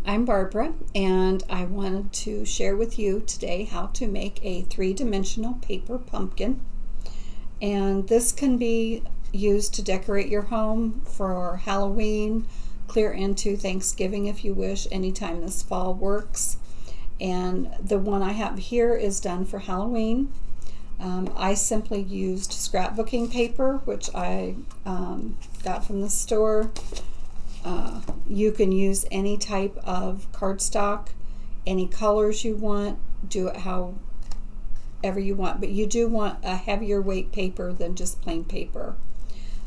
I'm Barbara, and I wanted to share with you today how to make a three-dimensional paper pumpkin. And this can be used to decorate your home for Halloween, clear into Thanksgiving if you wish. Anytime this fall works. And the one I have here is done for Halloween. I simply used scrapbooking paper, which I got from the store. You can use any type of cardstock, any colors you want, do it however you want, but you do want a heavier weight paper than just plain paper.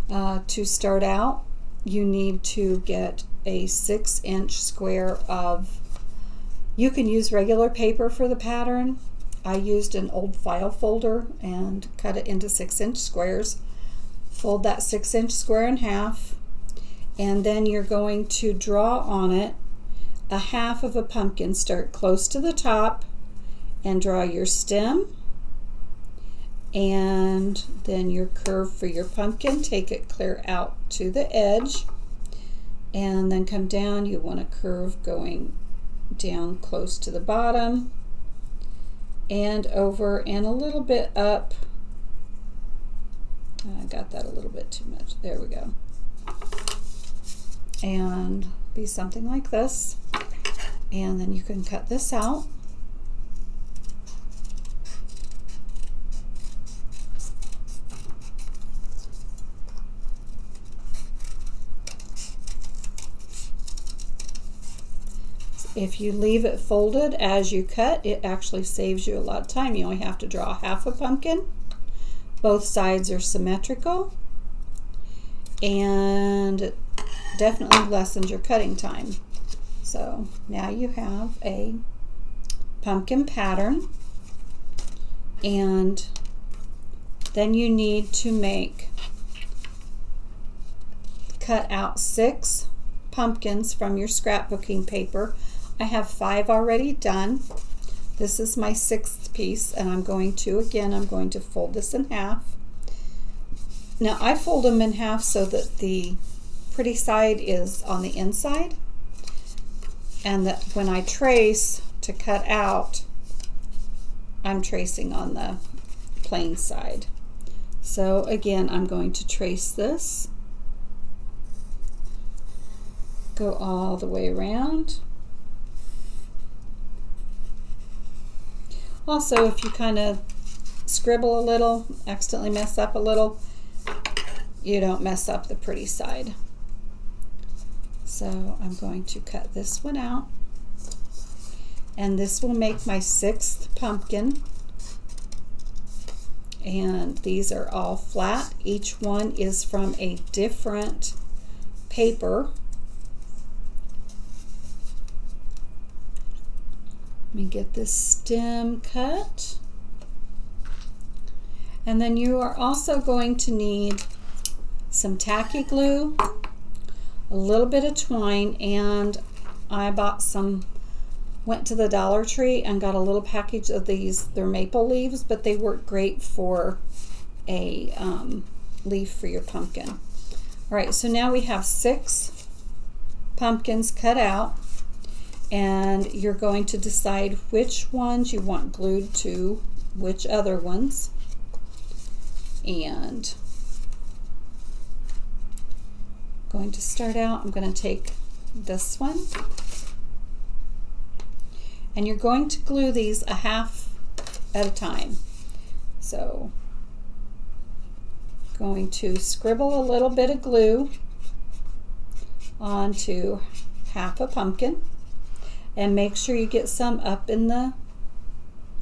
To start out, you need to get a 6-inch square of, you can use regular paper for the pattern. I used an old file folder and cut it into 6-inch squares. Fold that 6-inch square in half, and then you're going to draw on it a half of a pumpkin. Start close to the top and draw your stem, and then your curve for your pumpkin. Take it clear out to the edge, and then come down. You want a curve going down close to the bottom and over and a little bit up. I got that a little bit too much. There we go. And be something like this, and then you can cut this out. If you leave it folded as you cut, it actually saves you a lot of time. You only have to draw half a pumpkin. Both sides are symmetrical, and it definitely lessens your cutting time. So now you have a pumpkin pattern, and then you need to cut out 6 pumpkins from your scrapbooking paper. I have 5 already done. This is my 6th piece, and I'm going to fold this in half. Now I fold them in half so that the pretty side is on the inside, and that when I trace to cut out, I'm tracing on the plain side. So again, I'm going to trace this, go all the way around. Also, if you kind of scribble a little, accidentally mess up a little, you don't mess up the pretty side. So I'm going to cut this one out, and this will make my 6th pumpkin. And these are all flat. Each one is from a different paper. Let me get this stem cut. And then you are also going to need some tacky glue, a little bit of twine, and I bought went to the Dollar Tree and got a little package of these. They're maple leaves, but they work great for a leaf for your pumpkin. All right, so now we have 6 pumpkins cut out, and you're going to decide which ones you want glued to which other ones. And going to start out, I'm going to take this one, and you're going to glue these a half at a time. So going to scribble a little bit of glue onto half a pumpkin, and make sure you get some up in the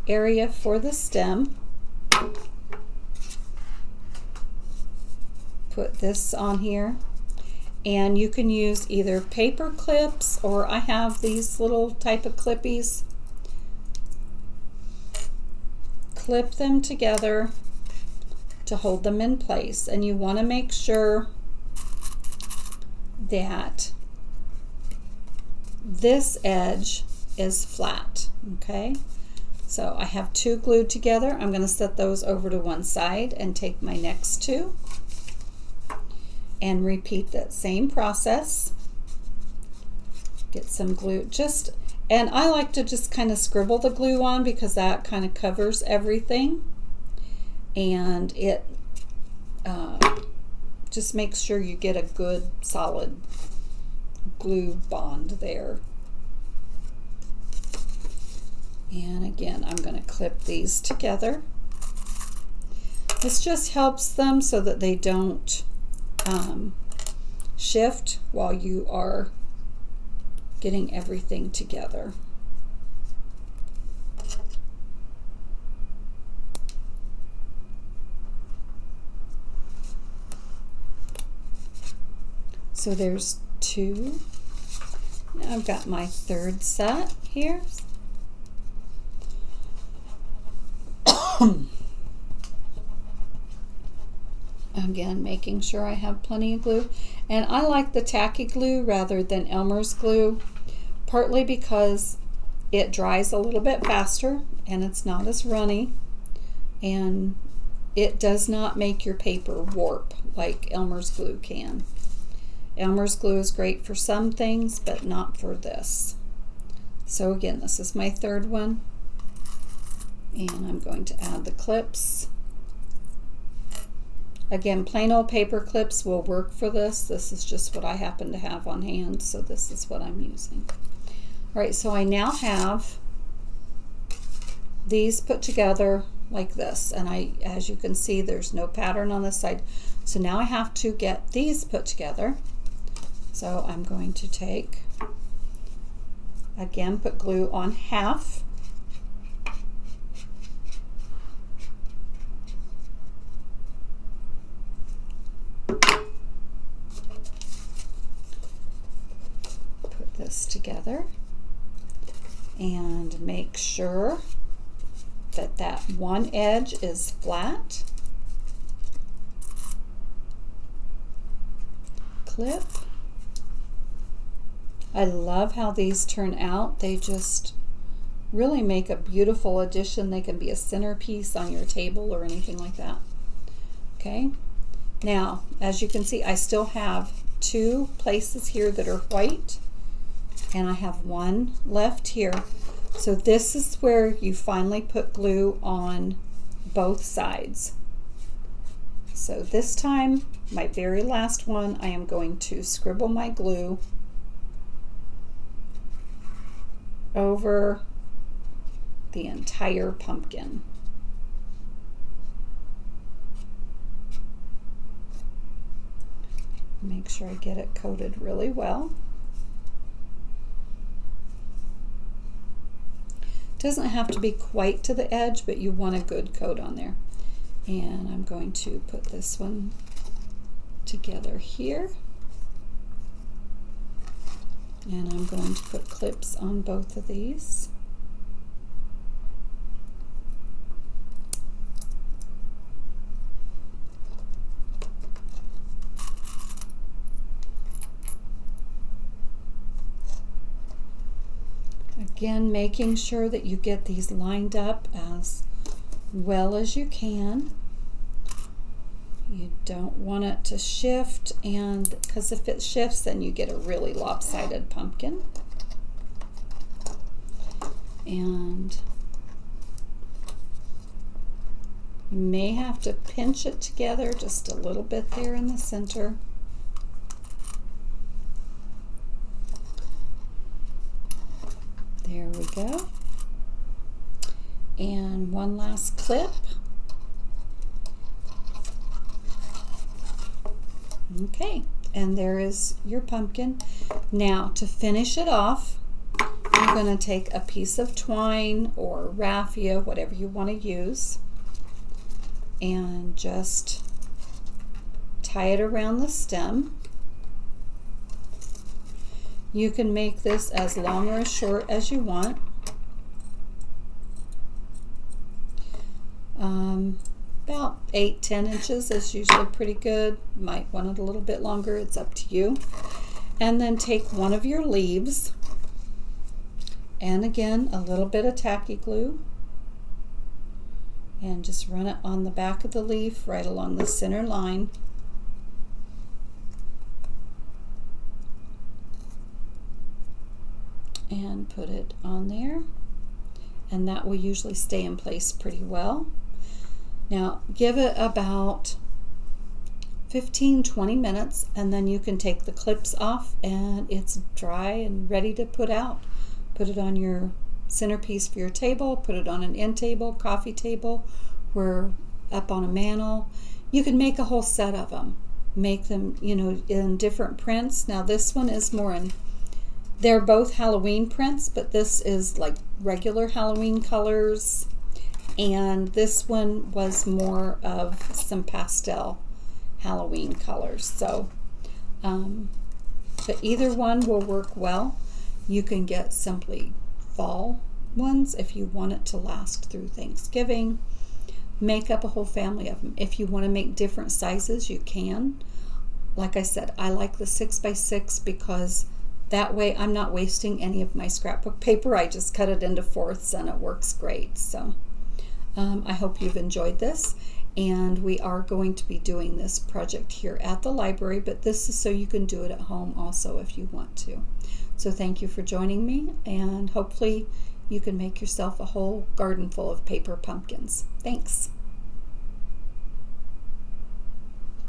area for the stem. Put this on here, and you can use either paper clips, or I have these little type of clippies. Clip them together to hold them in place, and you want to make sure that this edge is flat. Okay, so I have 2 glued together. I'm going to set those over to one side and take my next 2 and repeat that same process. Get some glue, and I like to just kind of scribble the glue on because that kind of covers everything, and it just makes sure you get a good solid glue bond there. And again, I'm going to clip these together. This just helps them so that they don't shift while you are getting everything together. So there's two. Now I've got my third set here. Again, making sure I have plenty of glue. And I like the tacky glue rather than Elmer's glue, partly because it dries a little bit faster and it's not as runny, and it does not make your paper warp like Elmer's glue can. Elmer's glue is great for some things, but not for this. So again, this is my third one, and I'm going to add the clips. Again, plain old paper clips will work for this. This is just what I happen to have on hand, so this is what I'm using. All right, so I now have these put together like this, and as you can see, there's no pattern on this side. So now I have to get these put together. So I'm going to take, again, put glue on half. Put this together and make sure that that one edge is flat. Clip. I love how these turn out. They just really make a beautiful addition. They can be a centerpiece on your table or anything like that. Okay, now as you can see, I still have two places here that are white, and I have one left here. So this is where you finally put glue on both sides. So this time, my very last one, I am going to scribble my glue over the entire pumpkin. Make sure I get it coated really well. Doesn't have to be quite to the edge, but you want a good coat on there. And I'm going to put this one together here. And I'm going to put clips on both of these. Again, making sure that you get these lined up as well as you can. You don't want it to shift, and because if it shifts, then you get a really lopsided pumpkin. And you may have to pinch it together just a little bit there in the center. There we go. And one last clip. Okay, and there is your pumpkin. Now to finish it off, I'm going to take a piece of twine or raffia, whatever you want to use, and just tie it around the stem. You can make this as long or as short as you want. About 8-10 inches is usually pretty good. Might want it a little bit longer, it's up to you. And then take one of your leaves, and again a little bit of tacky glue, and just run it on the back of the leaf right along the center line. and put it on there, and that will usually stay in place pretty well. Now give it about 15-20 minutes, and then you can take the clips off and it's dry and ready to put out. Put it on your centerpiece for your table, put it on an end table, coffee table, or up on a mantle. You can make a whole set of them. Make them, in different prints. Now this one is more in, they're both Halloween prints, but this is like regular Halloween colors, and this one was more of some pastel Halloween colors. So but either one will work well. You can get simply fall ones if you want it to last through Thanksgiving. Make up a whole family of them. If you want to make different sizes, you can. Like I said, I like the 6x6 because that way I'm not wasting any of my scrapbook paper. I just cut it into fourths and it works great. So I hope you've enjoyed this. And we are going to be doing this project here at the library, but this is so you can do it at home also if you want to. So thank you for joining me, and hopefully you can make yourself a whole garden full of paper pumpkins. Thanks.